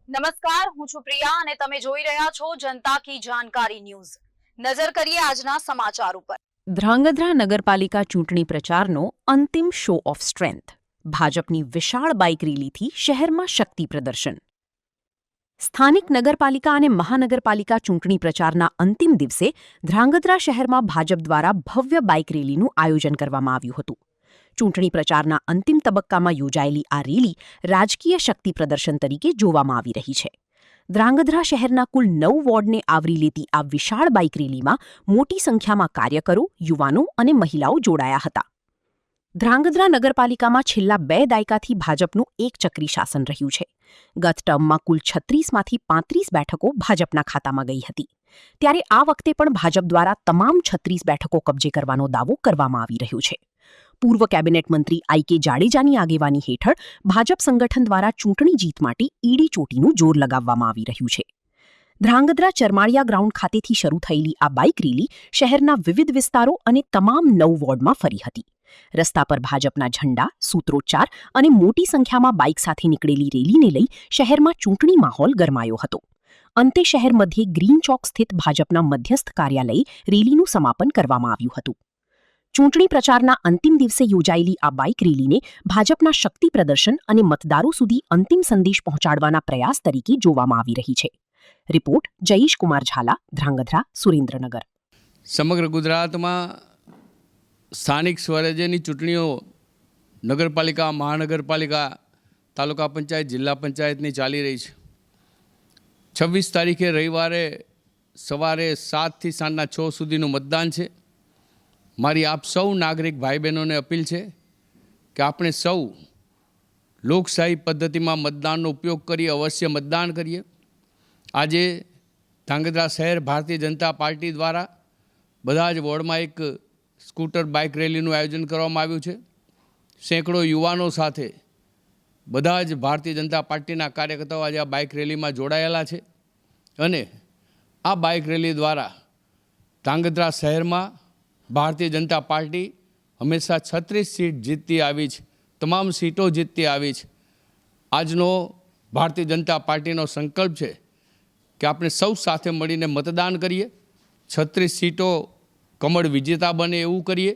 નમસ્કાર, હું છું પ્રિયા અને તમે જોઈ રહ્યા છો જનતા કી જાણકારી ન્યૂઝ। નજર કરીએ આજના સમાચાર ઉપર। ધ્રાંગધ્રા નગરપાલિકા ચૂંટણી પ્રચારનો અંતિમ શો ઓફ સ્ટ્રેન્થ। ભાજપની વિશાળ બાઇક રેલીથી શહેરમાં શક્તિ પ્રદર્શન। સ્થાનિક નગરપાલિકા અને મહાનગરપાલિકા ચૂંટણી પ્રચારના અંતિમ દિવસે ધ્રાંગધ્રા શહેરમાં ભાજપ દ્વારા ભવ્ય બાઇક રેલીનું આયોજન કરવામાં આવ્યું હતું। ચૂંટણી પ્રચારના અંતિમ તબક્કામાં યોજાયેલી આ રેલી રાજકીય શક્તિ પ્રદર્શન તરીકે જોવામાં આવી રહી છે। ધ્રાંગધ્રા શહેરના કુલ 9 વોર્ડને આવરી લેતી આ વિશાળ બાઇક રેલીમાં મોટી સંખ્યામાં કાર્યકરો, યુવાનો અને મહિલાઓ જોડાયા હતા। ધ્રાંગધ્રા નગરપાલિકામાં છેલ્લા 2 દાયકાથી ભાજપનું એકચક્રી શાસન રહ્યું છે। ગત ટર્મમાં કુલ 36માંથી 35 બેઠકો ભાજપના ખાતામાં ગઈ હતી, ત્યારે આ વખતે પણ ભાજપ દ્વારા તમામ 36 બેઠકો કબજે કરવાનો દાવો કરવામાં આવી રહ્યો છે। પૂર્વ કેબિનેટ મંત્રી આઈ.કે. જાડેજાની આગેવાની હેઠળ ભાજપ સંગઠન દ્વારા ચૂંટણી જીત માટે ઈડી ચોટીનું જોર લગાવવામાં આવી રહ્યું છે। ધ્રાંગધ્રા ચરમાળિયા ગ્રાઉન્ડ ખાતેથી શરૂ થયેલી આ બાઇક રેલી શહેરના વિવિધ વિસ્તારો અને તમામ 9 વોર્ડમાં ફરી હતી। રસ્તા પર ભાજપના ઝંડા, સૂત્રોચ્ચાર અને મોટી સંખ્યામાં બાઇક સાથે નીકળેલી રેલીને લઈ શહેરમાં ચૂંટણી માહોલ ગરમાયો હતો। અંતે શહેર મધ્યે ગ્રીન ચોક સ્થિત ભાજપના મધ્યસ્થ કાર્યાલયે રેલીનું સમાપન કરવામાં આવ્યું હતું। ચૂંટણી પ્રચારના અંતિમ દિવસે યોજાયેલી આ બાઇક રેલીને ભાજપના શક્તિ પ્રદર્શન અને મતદારો સુધી અંતિમ સંદેશ પહોંચાડવાના પ્રયાસ તરીકે જોવામાં આવી રહી છે। રિપોર્ટ જયેશ કુમાર ઝાલા, ધ્રાંગધ્રા, સુરેન્દ્રનગર। સમગ્ર ગુજરાતમાં સ્થાનિક સ્વરાજ્યની ચૂંટણીઓ નગરપાલિકા, મહાનગરપાલિકા, તાલુકા પંચાયત, જિલ્લા પંચાયતની ચાલી રહી છે। 26 તારીખે રવિવારે સવારે 7 થી સાંજના 6 સુધીનું મતદાન છે। મારી આપ સૌ નાગરિક ભાઈ બહેનોને અપીલ છે કે આપણે સૌ લોકશાહી પદ્ધતિમાં મતદાનનો ઉપયોગ કરી અવશ્ય મતદાન કરીએ। આજે ધ્રાંગધ્રા શહેર ભારતીય જનતા પાર્ટી દ્વારા બધા જ વોર્ડમાં એક સ્કૂટર બાઇક રેલીનું આયોજન કરવામાં આવ્યું છે। સેંકડો યુવાનો સાથે બધા જ ભારતીય જનતા પાર્ટીના કાર્યકર્તાઓ આજે આ બાઇક રેલીમાં જોડાયેલા છે અને આ બાઇક રેલી દ્વારા ધ્રાંગધ્રા શહેરમાં ભારતીય જનતા પાર્ટી હંમેશા 36 સીટ જીતતી આવી છે, તમામ સીટો જીતતી આવી છે। આજનો ભારતીય જનતા પાર્ટીનો સંકલ્પ છે કે આપણે સૌ સાથે મળીને મતદાન કરીએ, 36 સીટો કમળ વિજેતા બને એવું કરીએ।